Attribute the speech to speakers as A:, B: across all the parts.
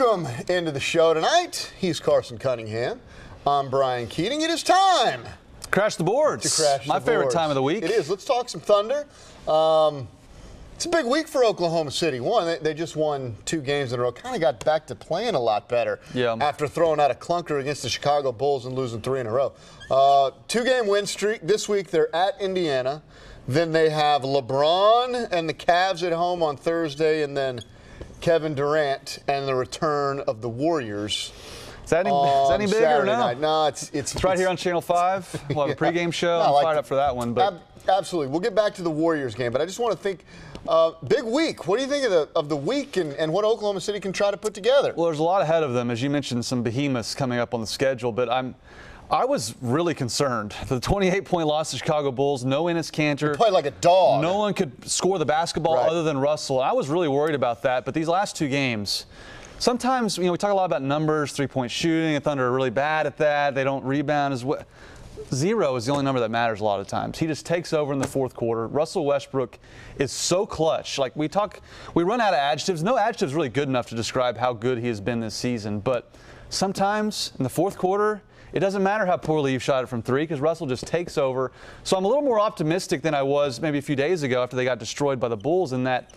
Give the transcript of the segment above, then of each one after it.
A: Welcome into the show tonight. He's Carson Cunningham. I'm Brian Keating. It is time
B: Crash the boards.
A: to crash
B: My
A: the
B: favorite
A: boards.
B: time of the week.
A: It is. Let's talk some Thunder. It's a big week for Oklahoma City. One, they just won 2 games in a row. Kind of got back to playing a lot better after throwing out a clunker against the Chicago Bulls and losing 3 in a row. 2-game win streak. This week they're at Indiana. Then they have LeBron and the Cavs at home on Thursday, and then Kevin Durant and the return of the Warriors.
B: Is that any bigger
A: Saturday
B: or no?
A: night. No, it's
B: right here on Channel 5. We'll have a pregame show. I'm fired up for that one. But
A: absolutely. We'll get back to the Warriors game, but I just want to think, big week. What do you think of the week and what Oklahoma City can try to put together?
B: Well, there's a lot ahead of them. As you mentioned, some behemoths coming up on the schedule, but I was really concerned. The 28-point loss to Chicago Bulls, no Enes Kanter.
A: Played like a dog.
B: No one could score the basketball other than Russell. I was really worried about that, but these last 2 games, sometimes, we talk a lot about numbers, 3-point shooting. The Thunder are really bad at that. They don't rebound as well. 0 is the only number that matters a lot of times. He just takes over in the fourth quarter. Russell Westbrook is so clutch. Like we run out of adjectives. No adjective's really good enough to describe how good he has been this season. But sometimes in the fourth quarter, it doesn't matter how poorly you've shot it from 3 because Russell just takes over. So I'm a little more optimistic than I was maybe a few days ago after they got destroyed by the Bulls in that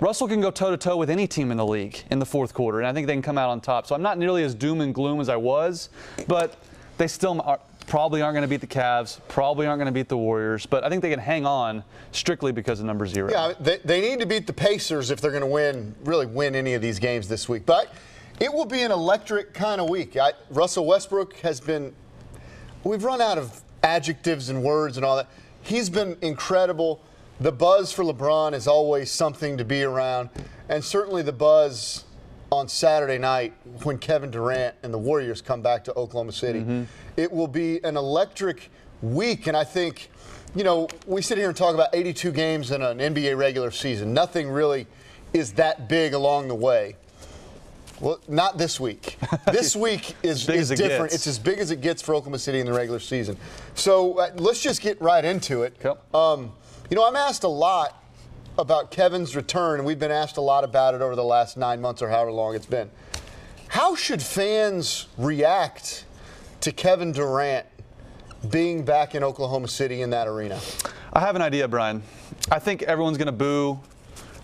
B: Russell can go toe-to-toe with any team in the league in the fourth quarter, and I think they can come out on top. So I'm not nearly as doom and gloom as I was, but they still probably aren't going to beat the Cavs, probably aren't going to beat the Warriors, but I think they can hang on strictly because of number 0.
A: Yeah, they need to beat the Pacers if they're going to really win any of these games this week. But it will be an electric kind of week. Russell Westbrook has been – we've run out of adjectives and words and all that. He's been incredible. The buzz for LeBron is always something to be around, and certainly the buzz on Saturday night when Kevin Durant and the Warriors come back to Oklahoma City. Mm-hmm. It will be an electric week, and I think, we sit here and talk about 82 games in an NBA regular season. Nothing really is that big along the way. Well, not this week. This week is different. It's as big as it gets for Oklahoma City in the regular season. So let's just get right into it.
B: Yep.
A: I'm asked a lot about Kevin's return, and we've been asked a lot about it over the last 9 months or however long it's been. How should fans react to Kevin Durant being back in Oklahoma City in that arena?
B: I have an idea, Brian. I think everyone's going to boo,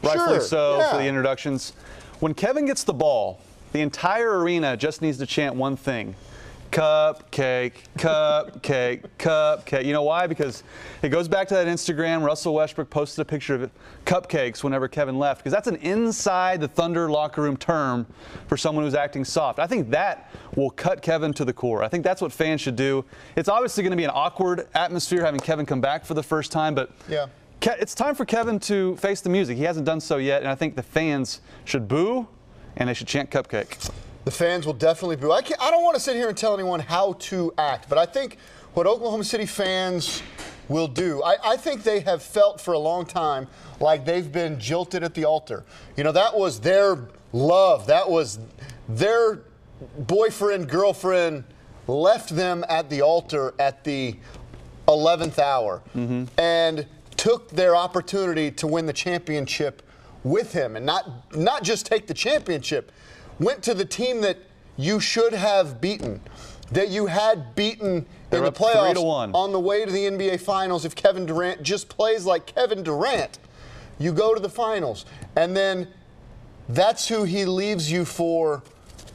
B: rightfully so, for the introductions. When Kevin gets the ball, the entire arena just needs to chant one thing. Cupcake, cupcake, cupcake. You know why? Because it goes back to that Instagram. Russell Westbrook posted a picture of cupcakes whenever Kevin left, because that's an inside the Thunder locker room term for someone who's acting soft. I think that will cut Kevin to the core. I think that's what fans should do. It's obviously going to be an awkward atmosphere having Kevin come back for the first time, but it's time for Kevin to face the music. He hasn't done so yet, and I think the fans should boo and they should chant cupcake.
A: The fans will definitely boo. I don't want to sit here and tell anyone how to act, but I think what Oklahoma City fans will do, I think they have felt for a long time like they've been jilted at the altar. That was their love. That was their boyfriend, girlfriend left them at the altar at the 11th hour and took their opportunity to win the championship with him, and not just take the championship. Went to the team that you should have beaten, that you had beaten in the playoffs
B: 3-1
A: on the way to the NBA Finals. If Kevin Durant just plays like Kevin Durant, you go to the finals. And then that's who he leaves you for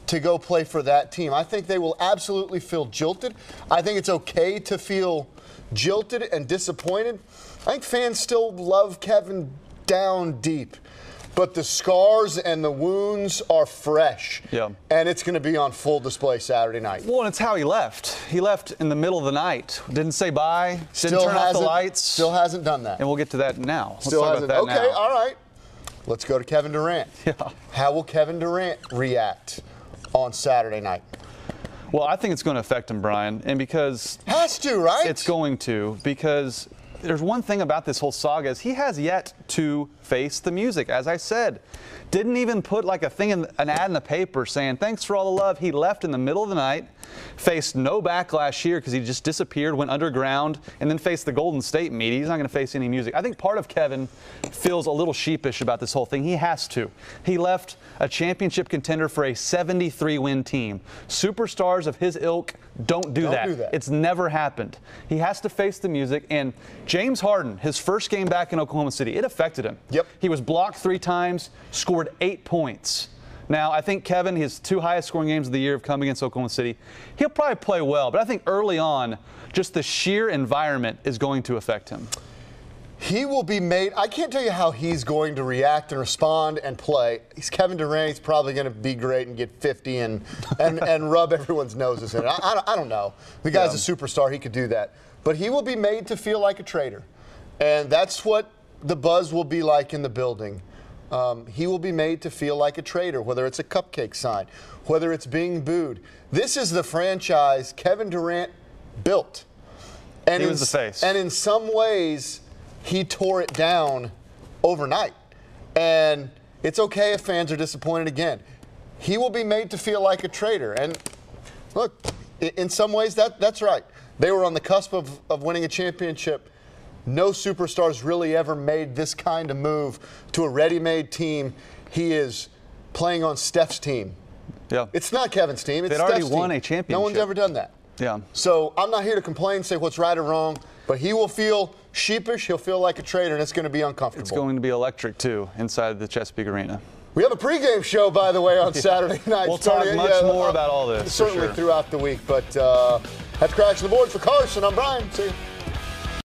A: to go play for that team. I think they will absolutely feel jilted. I think it's okay to feel jilted and disappointed. I think fans still love Kevin down deep. But the scars and the wounds are fresh.
B: Yeah.
A: And it's going to be on full display Saturday night.
B: Well, and it's how he left. He left in the middle of the night. Didn't say bye. Didn't turn off the lights.
A: Still hasn't done that.
B: And we'll get to that now.
A: Still hasn't. Okay, all right. Let's go to Kevin Durant.
B: Yeah.
A: How will Kevin Durant react on Saturday night?
B: Well, I think it's going to affect him, Brian. And because
A: has to, right?
B: It's going to, because there's one thing about this whole saga is he has yet to face the music, as I said. Didn't even put like an ad in the paper saying, thanks for all the love. He left in the middle of the night, faced no backlash here because he just disappeared, went underground, and then faced the Golden State media. He's not going to face any music. I think part of Kevin feels a little sheepish about this whole thing. He has to. He left a championship contender for a 73-win team. Superstars of his ilk don't do that. It's never happened. He has to face the music. And James Harden, his first game back in Oklahoma City, it affected him.
A: Yep.
B: He was blocked 3 times, scored 8 points. Now, I think Kevin, his 2 highest scoring games of the year have come against Oklahoma City. He'll probably play well, but I think early on, just the sheer environment is going to affect him.
A: He will be made. I can't tell you how he's going to react and respond and play. He's Kevin Durant. He's probably going to be great and get 50 and rub everyone's noses in it. I don't know. The guy's a superstar. He could do that. But he will be made to feel like a traitor. And that's what the buzz will be like in the building. He will be made to feel like a traitor, whether it's a cupcake sign, whether it's being booed. This is the franchise Kevin Durant built. And
B: he was the face.
A: And in some ways, he tore it down overnight. And it's okay if fans are disappointed again. He will be made to feel like a traitor. And look, in some ways, that's right. They were on the cusp of winning a championship. No superstars really ever made this kind of move to a ready-made team. He is playing on Steph's team.
B: Yeah.
A: It's not Kevin's team. It's
B: They'd already
A: Steph's
B: won
A: team.
B: a championship.
A: No one's ever done that.
B: Yeah.
A: So I'm not here to complain, say what's right or wrong, but he will feel sheepish. He'll feel like a traitor, and it's going to be uncomfortable.
B: It's going to be electric, too, inside the Chesapeake Arena.
A: We have a pregame show, by the way, on Saturday night.
B: We'll talk much more about all this.
A: Certainly throughout the week. But that's Crashing the Board for Carson. I'm Brian. See you.